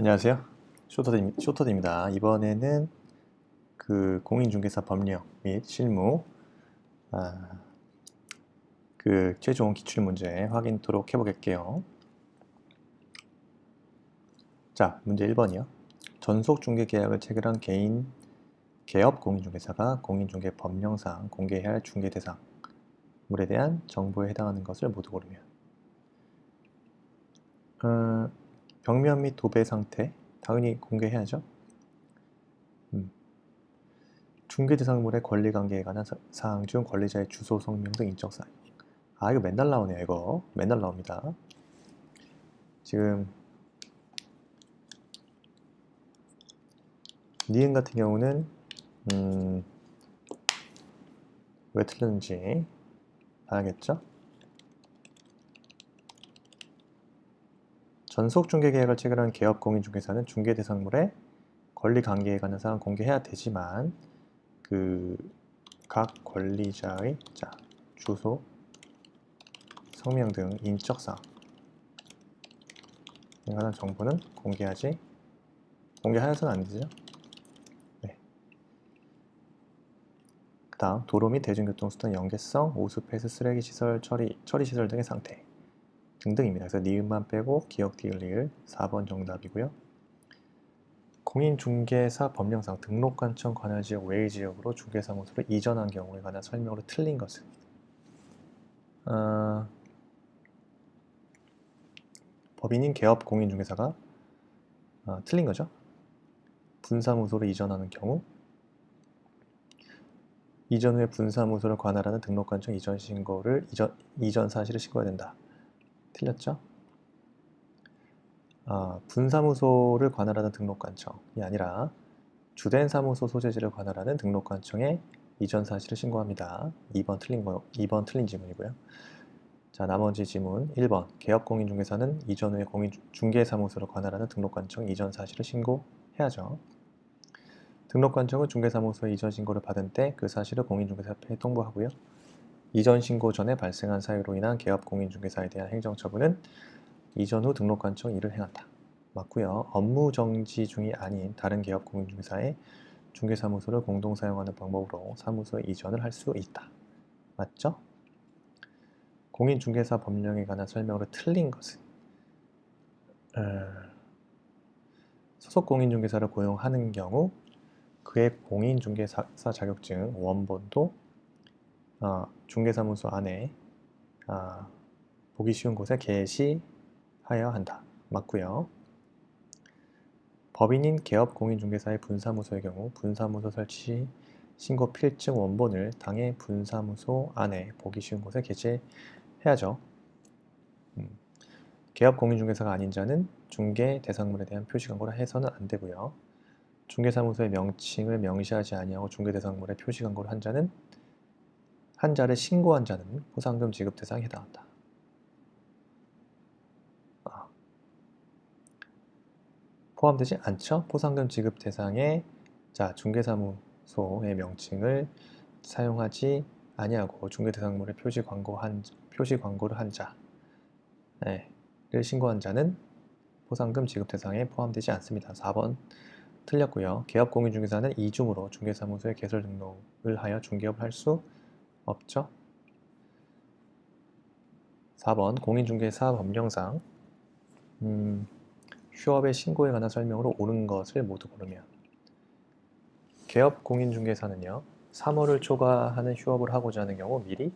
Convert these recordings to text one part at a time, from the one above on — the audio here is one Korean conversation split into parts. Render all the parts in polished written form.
안녕하세요. 쇼터드입니다. 이번에는 그 공인중개사 법령 및 실무 그 최종 기출문제 확인토록 해보겠게요. 자, 문제 1번이요. 전속중개계약을 체결한 개인 개업 공인중개사가 공인중개 법령상 공개해야 할 중개대상물에 대한 정보에 해당하는 것을 모두 고르면 벽면 및 도배 상태 당연히 공개해야죠. 중개대상물의 권리관계에 관한 사항 중 권리자의 주소, 성명 등 인적 사항. 이거 맨날 나오네요. 이거 맨날 나옵니다. 지금 니은 같은 경우는 왜 틀렸는지 봐야겠죠? 전속중개계약을 체결한 개업공인중개사는 중개대상물의 권리관계에 관한 사항 공개해야 되지만 그 각 권리자의 주소, 성명 등 인적사항에 관한 정보는 공개하여서는 안 되죠. 네. 그 다음 도로 및 대중교통수단 연계성, 오수, 폐수, 쓰레기 시설, 처리 시설 등의 상태 등등입니다. 그래서 니은만 빼고 기역, 디귿, 리을 4번 정답이고요. 공인중개사 법령상 등록관청 관할지역 외의 지역으로 중개사무소를 이전한 경우에 관한 설명으로 틀린 것은 법인인 개업 공인중개사가 틀린 거죠. 분사무소를 이전하는 경우 이전 후에 분사무소를 관할하는 등록관청 이전 사실을 신고해야 된다. 틀렸죠? 분사무소를 관할하는 등록관청이 아니라 주된 사무소 소재지를 관할하는 등록관청에 이전 사실을 신고합니다. 2번 틀린 지문이고요. 자, 나머지 지문 1번 개업공인중개사는 이전 후에 중개사무소를 관할하는 등록관청 이전 사실을 신고해야죠. 등록관청은 중개사무소에 이전 신고를 받은 때 그 사실을 공인중개사협회에 통보하고요. 이전 신고 전에 발생한 사유로 인한 개업공인중개사에 대한 행정처분은 이전 후 등록관청 일을 행한다. 맞고요. 업무 정지 중이 아닌 다른 개업공인중개사의 중개사무소를 공동 사용하는 방법으로 사무소에 이전을 할 수 있다. 맞죠? 공인중개사 법령에 관한 설명으로 틀린 것은 소속 공인중개사를 고용하는 경우 그의 공인중개사 자격증 원본도 중개사무소 안에 보기 쉬운 곳에 게시하여야 한다. 맞고요. 법인인 개업 공인중개사의 분사무소의 경우 분사무소 설치 신고 필증 원본을 당해 분사무소 안에 보기 쉬운 곳에 게시해야죠. 개업 공인중개사가 아닌 자는 중개 대상물에 대한 표시 광고를 해서는 안 되고요. 중개사무소의 명칭을 명시하지 아니하고 중개 대상물에 표시 광고를 한 자를 신고한 자는 포상금 지급 대상에 해당한다. 포함되지 않죠? 포상금 지급 대상에 중개사무소의 명칭을 사용하지 아니하고 중개 대상물에 표시 광고를 한 자를 신고한 자는 포상금 지급 대상에 포함되지 않습니다. 4번 틀렸고요. 개업공인중개사는 이중으로 중개사무소에 개설 등록을 하여 중개업을 할 수 없죠. 4번 공인중개사 법령상 휴업의 신고에 관한 설명으로 옳은 것을 모두 고르면 개업공인중개사는요. 3월을 초과하는 휴업을 하고자 하는 경우 미리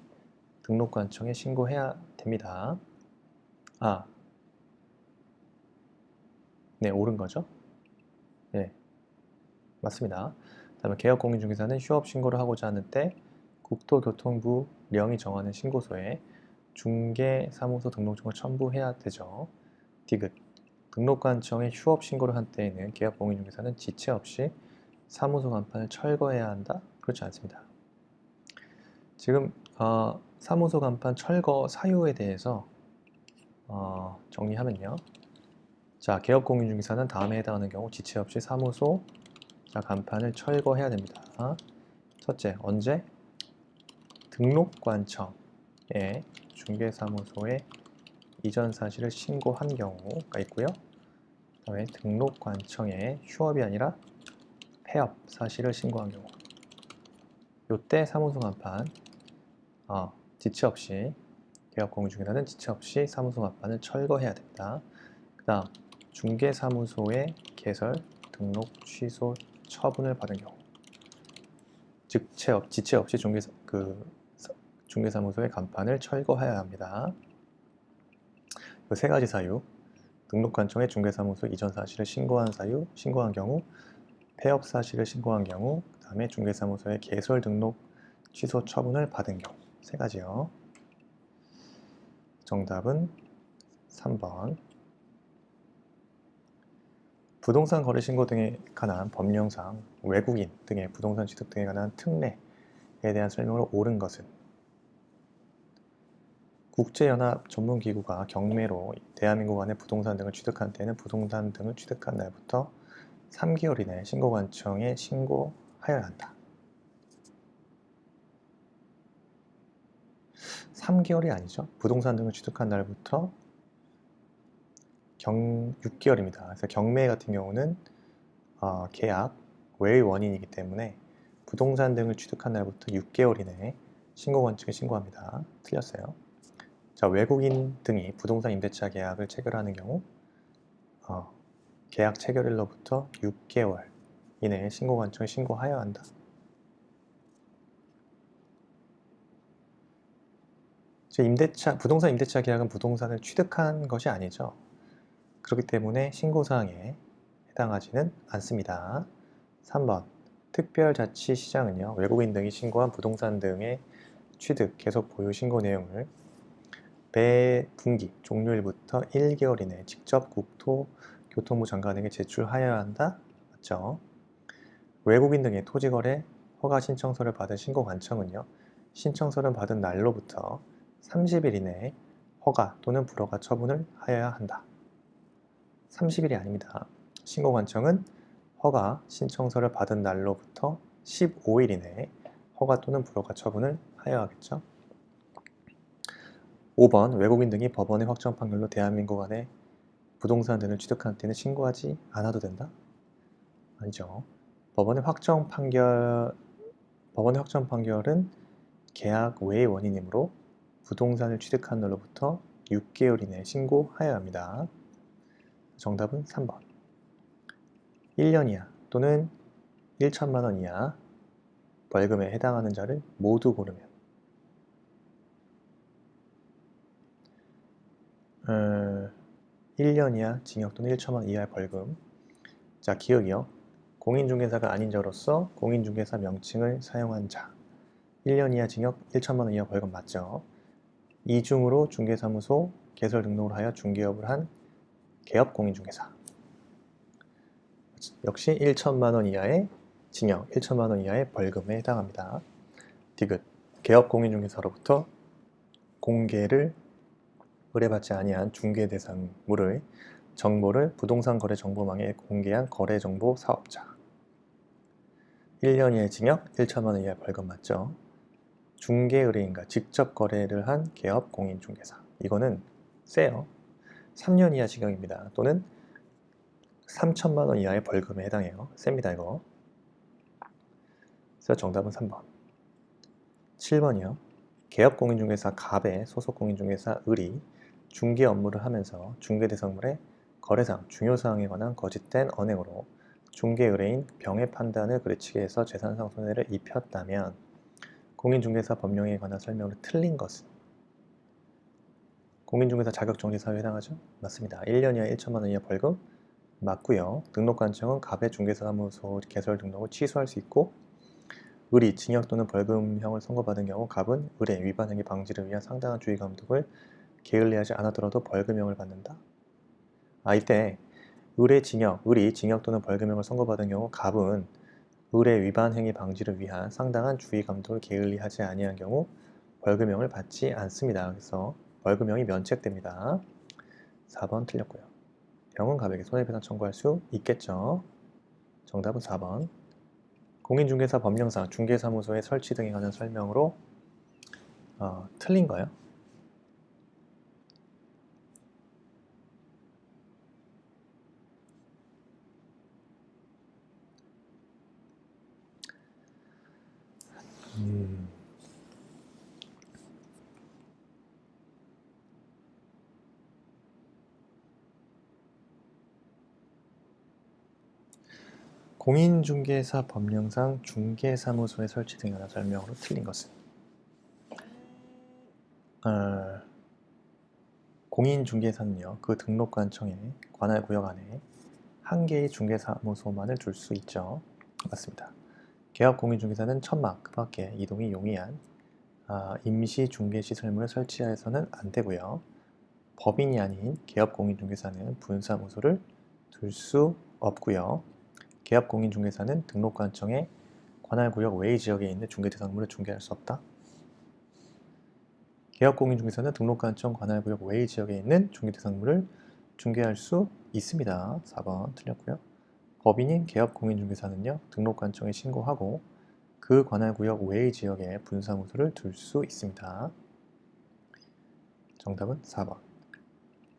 등록관청에 신고해야 됩니다. 네, 옳은 거죠? 네, 맞습니다. 다음에 개업공인중개사는 휴업 신고를 하고자 하는 때 국토교통부령이 정하는 신고소에 중개사무소 등록증을 첨부해야 되죠. 디귿 등록관청에 휴업 신고를 한 때에는 개업공인중개사는 지체 없이 사무소 간판을 철거해야 한다? 그렇지 않습니다. 지금 사무소 간판 철거 사유에 대해서 정리하면요. 개업공인중개사는 다음에 해당하는 경우 지체 없이 사무소 간판을 철거해야 됩니다. 첫째, 언제? 등록관청에 중개사무소에 이전 사실을 신고한 경우가 있고요. 그다음에 등록관청에 휴업이 아니라 폐업 사실을 신고한 경우, 요때 사무소 간판 지체 없이 개업공인중개사는 지체 없이 사무소 간판을 철거해야 됩니다. 그 다음 중개사무소의 개설, 등록, 취소, 처분을 받은 경우, 지체 없이 중개사무소의 간판을 철거해야 합니다. 그 세 가지 사유, 등록관청에 중개사무소 이전 사실을 신고한 경우, 폐업 사실을 신고한 경우, 그 다음에 중개사무소의 개설, 등록, 취소, 처분을 받은 경우, 세 가지요. 정답은 3번. 부동산 거래 신고 등에 관한 법령상 외국인 등의 부동산 취득 등에 관한 특례에 대한 설명으로 옳은 것은, 국제연합 전문기구가 경매로 대한민국 안에 부동산 등을 취득한 때에는 부동산 등을 취득한 날부터 3개월 이내 신고관청에 신고하여야 한다. 3개월이 아니죠. 부동산 등을 취득한 날부터 6개월입니다. 그래서 경매 같은 경우는 계약 외의 원인이기 때문에 부동산 등을 취득한 날부터 6개월 이내에 신고관청에 신고합니다. 틀렸어요. 자, 외국인 등이 부동산 임대차 계약을 체결하는 경우 계약 체결일로부터 6개월 이내에 신고관청에 신고하여야 한다. 부동산 임대차 계약은 부동산을 취득한 것이 아니죠. 그렇기 때문에 신고사항에 해당하지는 않습니다. 3번 특별자치시장은요, 외국인 등이 신고한 부동산 등의 취득, 계속 보유 신고 내용을 매분기 종료일부터 1개월 이내에 직접 국토교통부 장관에게 제출하여야 한다. 맞죠? 외국인 등의 토지거래 허가 신청서를 받은 신고관청은요, 신청서를 받은 날로부터 30일 이내에 허가 또는 불허가 처분을 하여야 한다. 30일이 아닙니다. 신고관청은 허가 신청서를 받은 날로부터 15일 이내에 허가 또는 불허가 처분을 하여야 하겠죠. 5번 외국인 등이 법원의 확정 판결로 대한민국 안에 부동산 등을 취득한 때는 신고하지 않아도 된다? 아니죠. 법원의 확정 판결은 계약 외의 원인이므로 부동산을 취득한 날로부터 6개월 이내에 신고하여야 합니다. 정답은 3번. 1년 이하 또는 1천만 원 이하 벌금에 해당하는 자를 모두 고르면 1년 이하 징역 또는 1천만 원 이하의 벌금. 자, 기억이요. 공인중개사가 아닌 자로서 공인중개사 명칭을 사용한 자. 1년 이하 징역, 1천만 원 이하 벌금 맞죠? 이중으로 중개사무소 개설 등록을 하여 중개업을 한 개업 공인중개사. 역시 1천만 원 이하의 징역, 1천만 원 이하의 벌금에 해당합니다. 디귿. 개업 공인중개사로부터 공개를 의뢰받지 아니한 중개 대상물의 정보를 부동산 거래 정보망에 공개한 거래 정보 사업자. 1년 이하의 징역, 1천만 원 이하의 벌금 맞죠? 중개 의뢰인과 직접 거래를 한 개업 공인중개사. 이거는 세요. 3년 이하 징역입니다. 또는 3천만 원 이하의 벌금에 해당해요. 셉니다, 이거. 그래서 정답은 3번. 7번이요. 개업 공인중개사 갑의 소속 공인중개사 을이 중개 업무를 하면서 중개 대상물의 거래상, 중요사항에 관한 거짓된 언행으로 중개 의뢰인 병의 판단을 그르치게 해서 재산상 손해를 입혔다면 공인중개사 법령에 관한 설명을 틀린 것은 공인중개사 자격정지 사유에 해당하죠? 맞습니다. 1년 이하 1천만 원 이하 벌금 맞고요. 등록관청은 갑의 중개사무소 개설 등록을 취소할 수 있고, 을이 징역 또는 벌금형을 선고받은 경우 갑은 을의 위반 행위 방지를 위한 상당한 주의 감독을 게을리하지 않았더라도 벌금형을 받는다. 이때 을이 징역 또는 벌금형을 선고받은 경우 갑은 을의 위반 행위 방지를 위한 상당한 주의 감독을 게을리하지 아니한 경우 벌금형을 받지 않습니다. 그래서 벌금형이 면책됩니다. 4번 틀렸고요. 병은 갑에게 손해배상 청구할 수 있겠죠. 정답은 4번. 공인중개사 법령상 중개사무소의 설치 등에 관한 설명으로 틀린 거예요. 공인중개사 법령상 중개사무소의 설치 등에 관한 설명으로 틀린 것은 공인중개사는요, 그 등록관청의 관할구역 안에 한 개의 중개사무소만을 둘 수 있죠. 맞습니다. 개업공인중개사는 천막, 그 밖에 이동이 용이한 임시 중개시설물을 설치해서는 안 되고요. 법인이 아닌 개업공인중개사는 분사무소를 둘 수 없고요. 개업공인중개사는 등록관청의 관할구역 외의 지역에 있는 중개대상물을 중개할 수 없다. 개업공인중개사는 등록관청 관할구역 외의 지역에 있는 중개대상물을 중개할 수 있습니다. 4번 틀렸고요. 법인인 개업공인중개사는요, 등록관청에 신고하고 그 관할구역 외의 지역에 분사무소를 둘 수 있습니다. 정답은 4번.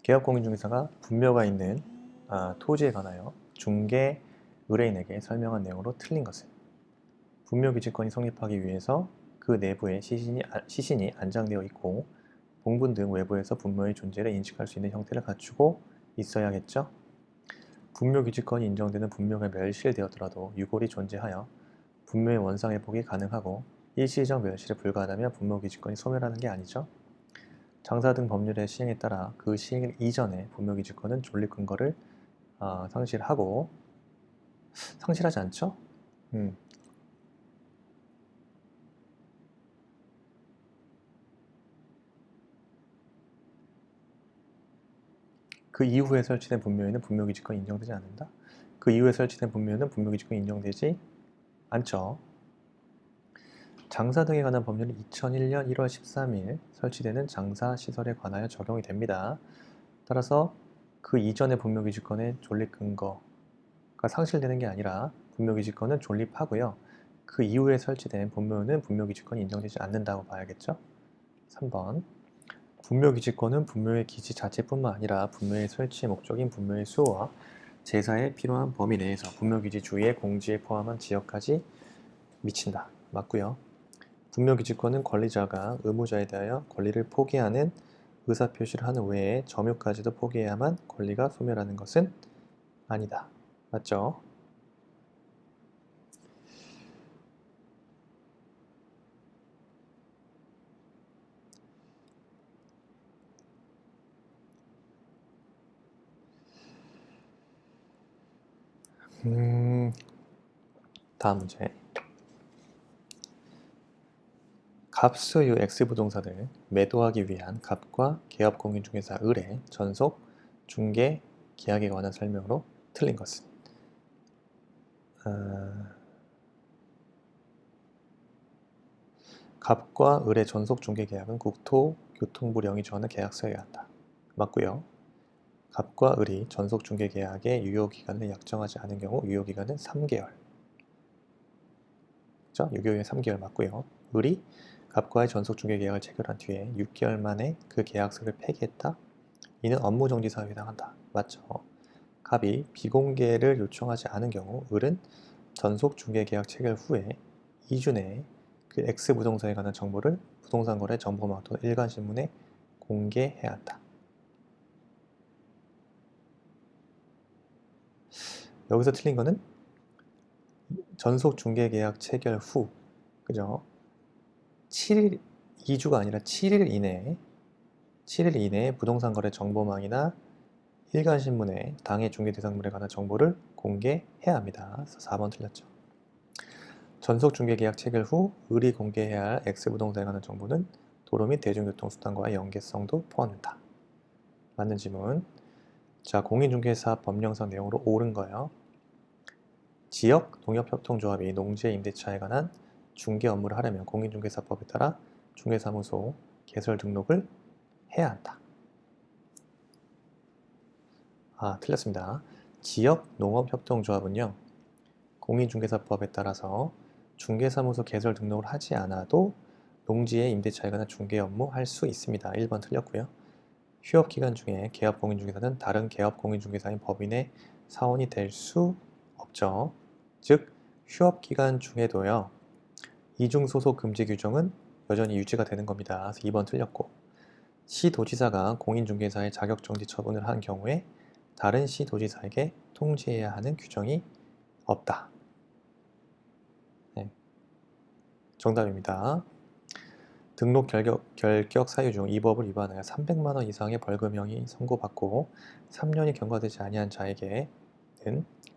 개업공인중개사가 분묘가 있는 토지에 관하여 중개 의뢰인에게 설명한 내용으로 틀린 것은 분묘기지권이 성립하기 위해서 그 내부에 시신이 안장되어 있고 봉분 등 외부에서 분묘의 존재를 인식할 수 있는 형태를 갖추고 있어야겠죠. 분묘기지권이 인정되는 분묘가 멸실되었더라도 유골이 존재하여 분묘의 원상회복이 가능하고 일시적 멸실에 불과하다면 분묘기지권이 소멸하는 게 아니죠. 장사 등 법률의 시행에 따라 그 시행 이전에 분묘기지권은 존립 근거를 상실하지 않죠? 그 이후에 설치된 분묘에는 분묘기지권이 인정되지 않는다. 그 이후에 설치된 분묘는 분묘기지권이 인정되지 않죠. 장사 등에 관한 법률은 2001년 1월 13일 설치되는 장사시설에 관하여 적용이 됩니다. 따라서 그 이전의 분묘기지권의 존립 근거가 상실되는 게 아니라 분묘기지권은 존립하고요. 그 이후에 설치된 분묘는 분묘기지권이 인정되지 않는다고 봐야겠죠. 3번. 분묘기지권은 분묘의 기지 자체뿐만 아니라 분묘의 설치 목적인 분묘의 수호와 제사에 필요한 범위 내에서 분묘기지 주위의 공지에 포함한 지역까지 미친다. 맞고요. 분묘기지권은 권리자가 의무자에 대하여 권리를 포기하는 의사표시를 하는 외에 점유까지도 포기해야만 권리가 소멸하는 것은 아니다. 맞죠? 다음 문제. 갑소유 X부동산을 매도하기 위한 갑과 개업공인중개사 의뢰, 전속, 중개, 계약에 관한 설명으로 틀린 것은 갑과 의뢰 전속 중개 계약은 국토교통부령이 정하는 계약서여야 한다. 맞고요. 갑과 의리 전속 중개 계약의 유효기간을 약정하지 않은 경우 유효기간은 3개월. 유효기간 3개월 맞고요. 의리 갑과의 전속 중개 계약을 체결한 뒤에 6개월 만에 그 계약서를 폐기했다. 이는 업무정지 사유에 해당한다. 맞죠? 갑이 비공개를 요청하지 않은 경우 을은 전속 중개 계약 체결 후에 2주 내에 그 X부동산에 관한 정보를 부동산거래 정보망 또는 일간신문에 공개해야 한다. 여기서 틀린 거는 전속 중개 계약 체결 후, 그죠? 7일, 2주가 아니라 7일 이내에 부동산거래 정보망이나 일간신문에 당해 중개대상물에 관한 정보를 공개해야 합니다. 그래서 4번 틀렸죠. 전속 중개계약 체결 후 을이 공개해야 할 X부동산에 관한 정보는 도로 및 대중교통수단과의 연계성도 포함된다. 맞는 지문. 자, 공인중개사 법령상 내용으로 옳은 거예요. 지역 농협협동조합이 농지의 임대차에 관한 중개 업무를 하려면 공인중개사법에 따라 중개사무소 개설 등록을 해야 한다. 틀렸습니다. 지역 농업협동조합은요, 공인중개사법에 따라서 중개사무소 개설 등록을 하지 않아도 농지의 임대차에 관한 중개 업무 할 수 있습니다. 1번 틀렸고요. 휴업기간 중에 개업공인중개사는 다른 개업공인중개사인 법인의 사원이 될 수 없죠. 즉, 휴업기간 중에도요, 이중소속 금지 규정은 여전히 유지가 되는 겁니다. 그래서 2번 틀렸고, 시도지사가 공인중개사의 자격정지 처분을 한 경우에 다른 시도지사에게 통지해야 하는 규정이 없다. 정답입니다. 등록 결격 사유 중 이 법을 위반하여 300만 원 이상의 벌금형이 선고받고 3년이 경과되지 아니한 자에게는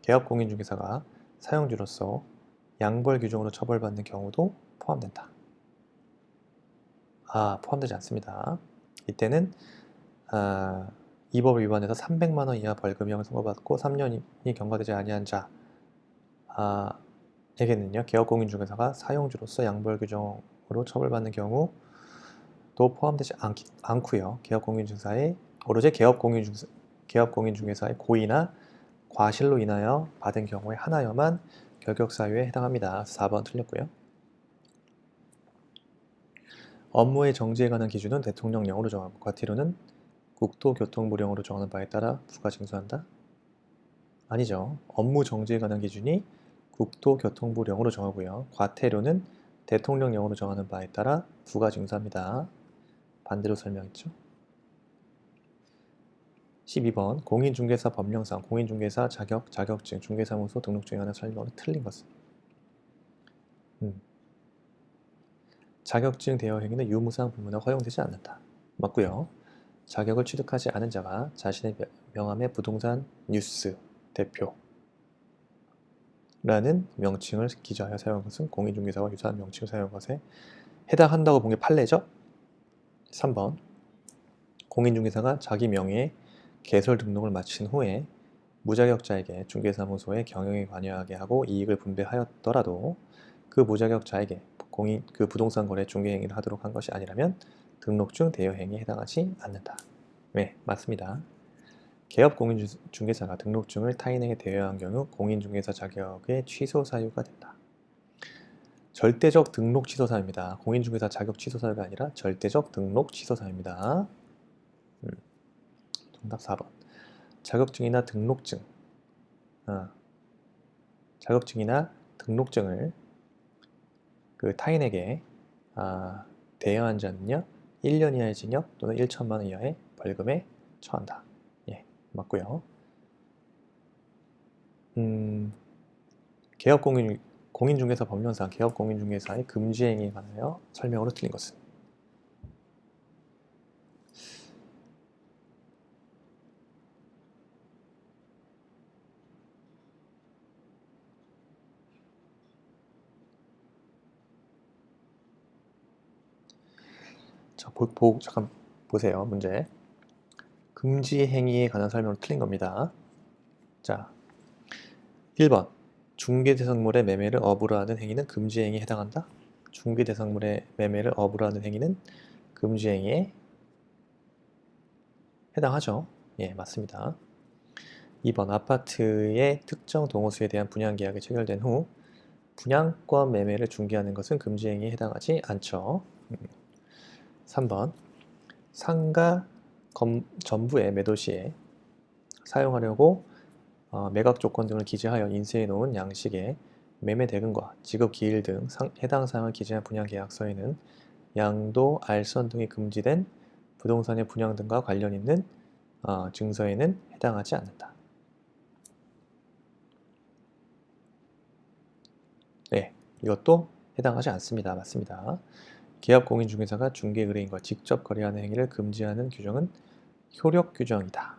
개업공인중개사가 사용주로서 양벌 규정으로 처벌받는 경우도 포함된다. 포함되지 않습니다. 이때는 이 법을 위반해서 300만 원 이하 벌금형을 선고받고 3년이 경과되지 아니한 자에게는요, 개업공인중개사가 사용주로서 양벌 규정으로 처벌받는 경우도 포함되지 않고요. 개업공인중개사의 오로지 개업공인중개사의 고의나 과실로 인하여 받은 경우에 하나여만 결격사유에 해당합니다. 4번 틀렸고요. 업무의 정지에 관한 기준은 대통령령으로 정하고 과태료는 국토교통부령으로 정하는 바에 따라 부과 징수한다? 아니죠. 업무 정지에 관한 기준이 국토교통부령으로 정하고요. 과태료는 대통령령으로 정하는 바에 따라 부과 징수합니다. 반대로 설명했죠. 12번 공인중개사 법령상 공인중개사 자격, 자격증, 중개사무소 등록증에 관한 설명으로 틀린 것은 자격증 대여 행위는 유무상 불문하고 허용되지 않는다. 맞고요. 자격을 취득하지 않은 자가 자신의 명함에 부동산 뉴스 대표라는 명칭을 기재하여 사용한 것은 공인중개사와 유사한 명칭을 사용한 것에 해당한다고 본 게 판례죠. 3번 공인중개사가 자기 명의의 개설 등록을 마친 후에 무자격자에게 중개사무소의 경영에 관여하게 하고 이익을 분배하였더라도 그 무자격자에게 그 부동산 거래 중개 행위를 하도록 한 것이 아니라면 등록증 대여 행위에 해당하지 않는다. 네, 맞습니다. 개업 공인중개사가 등록증을 타인에게 대여한 경우 공인중개사 자격의 취소 사유가 된다. 절대적 등록 취소 사유입니다. 공인중개사 자격 취소 사유가 아니라 절대적 등록 취소 사유입니다. 정답 4번. 자격증이나 등록증을 그 타인에게 대여한 자는요 1년 이하의 징역 또는 1천만 원 이하의 벌금에 처한다. 예, 맞고요. 공인중개사 법령상 개업공인중개사의 금지행위에 관하여 설명으로 틀린 것은 자, 잠깐 보세요. 문제. 금지 행위에 관한 설명으로 틀린 겁니다. 자, 1번. 중개대상물의 매매를 업으로 하는 행위는 금지 행위에 해당한다? 중개대상물의 매매를 업으로 하는 행위는 금지 행위에 해당하죠. 예, 맞습니다. 2번. 아파트의 특정 동호수에 대한 분양계약이 체결된 후 분양권 매매를 중개하는 것은 금지 행위에 해당하지 않죠. 3번. 상가 전부의 매도 시에 사용하려고 매각 조건 등을 기재하여 인쇄해 놓은 양식의 매매 대금과 지급 기일 등 해당 사항을 기재한 분양계약서에는 양도, 알선 등이 금지된 부동산의 분양 등과 관련 있는 증서에는 해당하지 않는다. 네, 이것도 해당하지 않습니다. 맞습니다. 개업공인중개사가 중개 의뢰인과 직접 거래하는 행위를 금지하는 규정은 효력 규정이다.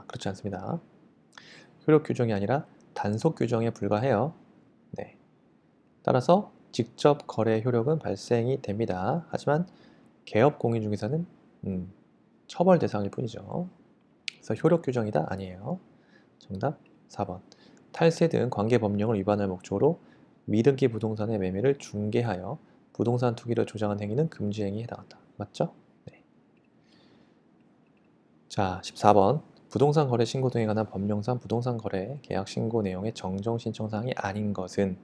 그렇지 않습니다. 효력 규정이 아니라 단속 규정에 불과해요. 네. 따라서 직접 거래 효력은 발생이 됩니다. 하지만 개업공인중개사는 처벌 대상일 뿐이죠. 그래서 효력 규정이다? 아니에요. 정답 4번. 탈세 등 관계법령을 위반할 목적으로 미등기 부동산의 매매를 중개하여 부동산 투기를 조장한 행위는 금지 행위에 해당한다. 맞죠? 네. 자, 14번. 부동산 거래 신고 등에 관한 법령상 부동산 거래 계약 신고 내용의 정정 신청사항이 아닌 것은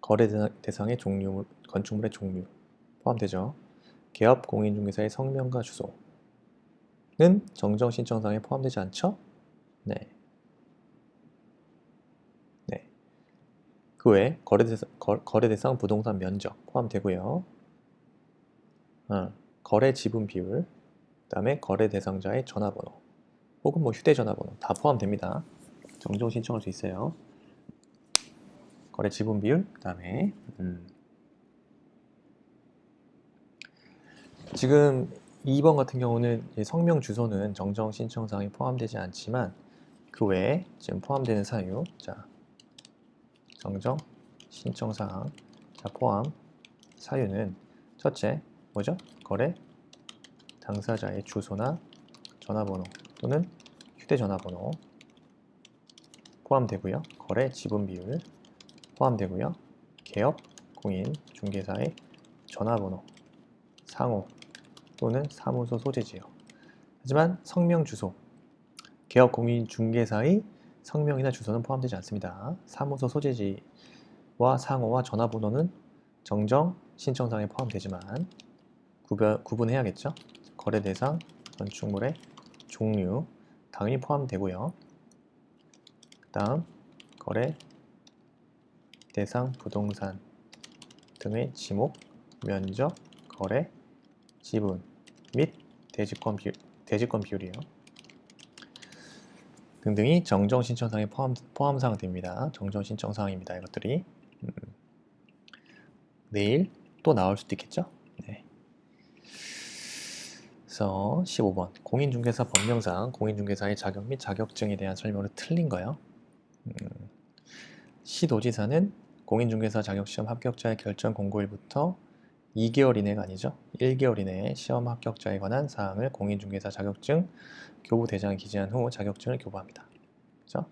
거래 대상의 종류, 건축물의 종류 포함되죠. 개업 공인중개사의 성명과 주소는 정정 신청사항에 포함되지 않죠? 네. 그 외에 거래 대상 부동산 면적 포함되고요. 거래 지분 비율, 그 다음에 거래 대상자의 전화번호 혹은 휴대전화번호 다 포함됩니다. 정정 신청할 수 있어요. 거래 지분 비율, 그 다음에 지금 2번 같은 경우는 성명 주소는 정정 신청 사항이 포함되지 않지만 그 외에 지금 포함되는 사유, 자 정정 신청 사항, 자 포함 사유는 첫째 뭐죠? 거래 당사자의 주소나 전화번호 또는 휴대전화번호 포함되고요. 거래 지분 비율 포함되고요. 개업, 공인, 중개사의 전화번호, 상호 또는 사무소 소재지역. 하지만 성명 주소, 개업, 공인, 중개사의 성명이나 주소는 포함되지 않습니다. 사무소 소재지와 상호와 전화번호는 정정 신청사항에 포함되지만 구분해야겠죠. 거래 대상, 건축물의 종류 당연히 포함되고요. 그 다음 거래 대상 부동산 등의 지목, 면적, 거래, 지분 및 대지권 비율이요. 등등이 정정 신청사항에 포함 사항들입니다. 정정 신청사항입니다. 이것들이 내일 또 나올 수도 있겠죠. 네. 그래서 15번 공인중개사 법령상 공인중개사의 자격 및 자격증에 대한 설명으로 틀린 거예요. 시도지사는 공인중개사 자격시험 합격자의 결정 공고일부터 2개월 이내가 아니죠. 1개월 이내에 시험 합격자에 관한 사항을 공인중개사 자격증 교부 대장에 기재한 후 자격증을 교부합니다. 그렇죠?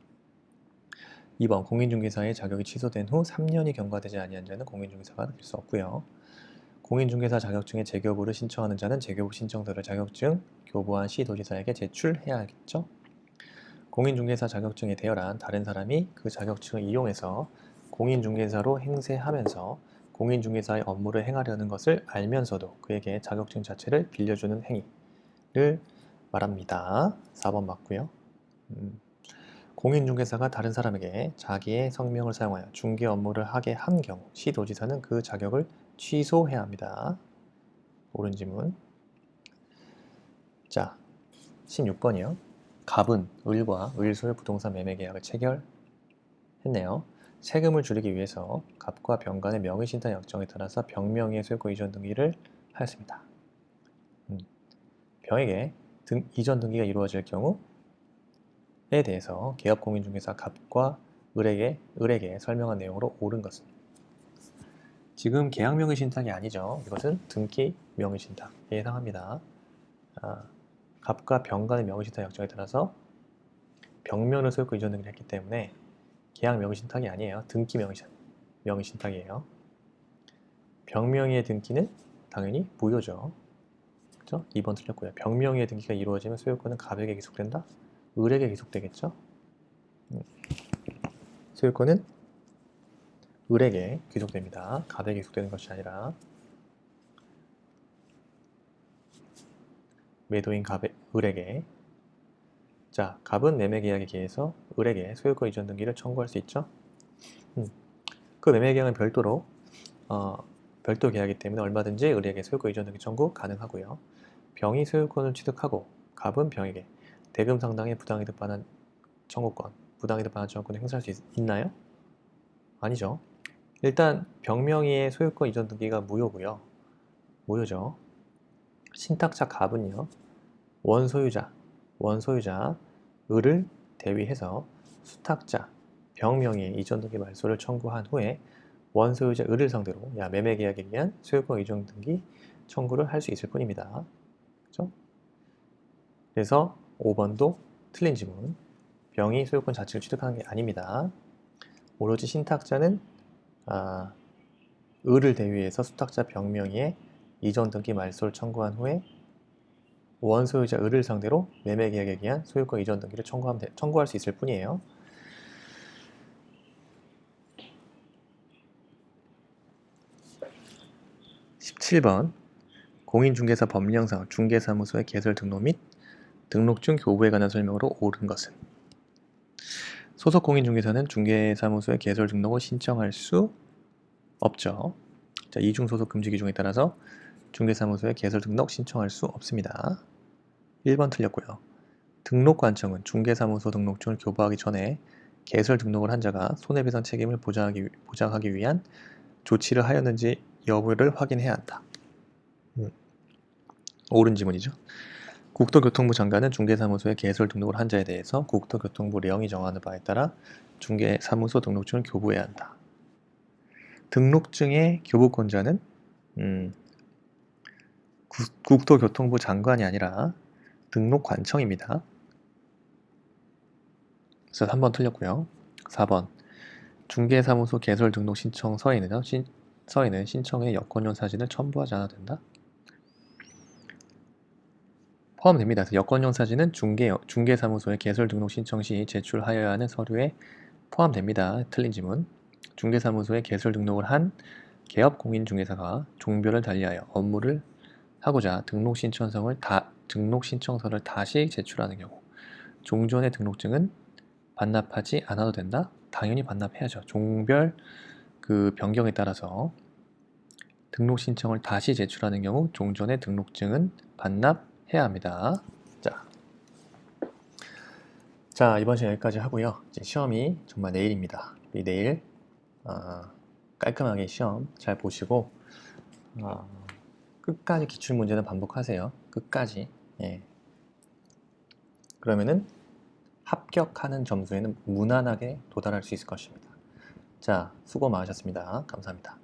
2번 공인중개사의 자격이 취소된 후 3년이 경과되지 아니한 자는 공인중개사가 될 수 없고요. 공인중개사 자격증의 재교부를 신청하는 자는 재교부 신청서를 자격증 교부한 시도지사에게 제출해야겠죠. 공인중개사 자격증에 대여한 다른 사람이 그 자격증을 이용해서 공인중개사로 행세하면서 공인중개사의 업무를 행하려는 것을 알면서도 그에게 자격증 자체를 빌려주는 행위를 말합니다. 4번 맞고요. 공인중개사가 다른 사람에게 자기의 성명을 사용하여 중개 업무를 하게 한 경우 시도지사는 그 자격을 취소해야 합니다. 옳은 지문. 자, 16번이요. 갑은 을과 을소유 부동산 매매 계약을 체결했네요. 세금을 줄이기 위해서 갑과 병 간의 명의신탁 약정에 따라서 병명의의 소유권 이전 등기를 하였습니다. 병에게 이전 등기가 이루어질 경우에 대해서 개업공인중개사 갑과 을에게 설명한 내용으로 옳은 것은 지금 계약명의신탁이 아니죠. 이것은 등기 명의신탁에 해당합니다. 갑과 병 간의 명의신탁 약정에 따라서 병면을 소유권 이전 등기를 했기 때문에 계약 명의신탁이 아니에요. 등기 명의신탁이에요. 병명의의 등기는 당연히 무효죠. 그렇죠? 2번 틀렸고요. 병명의의 등기가 이루어지면 소유권은 갑에게 기속된다? 을에게 기속되겠죠? 소유권은 을에게 귀속됩니다. 갑에게 귀속되는 것이 아니라 매도인 을에게. 자, 갑은 매매 계약에 기해서 을에게 소유권 이전 등기를 청구할 수 있죠. 그 매매 계약은 별도로 별도 계약이기 때문에 얼마든지 을에게 소유권 이전 등기 청구 가능하고요. 병이 소유권을 취득하고 갑은 병에게 대금 상당의 부당이득 반환 청구권을 행사할 수 있나요? 아니죠. 일단 병명의의 소유권 이전 등기가 무효고요. 무효죠. 신탁자 갑은요. 원소유자 을을 대위해서 수탁자 병명의의 이전 등기 말소를 청구한 후에 원소유자 을을 상대로 매매 계약에 의한 소유권 이전 등기 청구를 할 수 있을 뿐입니다. 그렇죠? 그래서 5번도 틀린 지문. 병이 소유권 자체를 취득하는 게 아닙니다. 오로지 신탁자는 을을 대위해서 수탁자 병명의의 이전 등기 말소를 청구한 후에 원소유자 을을 상대로 매매 계약에 의한 소유권 이전 등기를 청구할 수 있을 뿐이에요. (17번) 공인중개사 법령상 중개사무소의 개설 등록 및 등록증 교부에 관한 설명으로 옳은 것은 소속 공인중개사는 중개사무소의 개설 등록을 신청할 수 없죠. 자, 이중소속 금지 규정에 따라서 중개사무소의 개설 등록 신청할 수 없습니다. 1번 틀렸고요. 등록관청은 중개사무소 등록증을 교부하기 전에 개설 등록을 한 자가 손해배상 책임을 보장하기 위한 조치를 하였는지 여부를 확인해야 한다. 옳은 지문이죠. 국토교통부 장관은 중개사무소에 개설 등록을 한 자에 대해서 국토교통부 령이 정하는 바에 따라 중개사무소 등록증을 교부해야 한다. 등록증의 교부권자는 국토교통부 장관이 아니라 등록관청입니다. 그래서 3번 틀렸고요. 4번 중개사무소 개설 등록 신청 서에는 신청의 여권용 사진을 첨부하지 않아도 된다. 포함됩니다. 그래서 여권용 사진은 중개사무소에 개설 등록 신청 시 제출하여야 하는 서류에 포함됩니다. 틀린 지문. 중개사무소에 개설 등록을 한 개업공인중개사가 종별을 달리하여 업무를 하고자 등록신청서를 다시 제출하는 경우 종전의 등록증은 반납하지 않아도 된다? 당연히 반납해야죠. 종별 변경에 따라서 등록신청을 다시 제출하는 경우 종전의 등록증은 반납해야 합니다. 자, 이번 시간 여기까지 하고요. 이제 시험이 정말 내일입니다. 내일 깔끔하게 시험 잘 보시고 끝까지 기출문제는 반복하세요. 끝까지. 예. 그러면은 합격하는 점수에는 무난하게 도달할 수 있을 것입니다. 자, 수고 많으셨습니다. 감사합니다.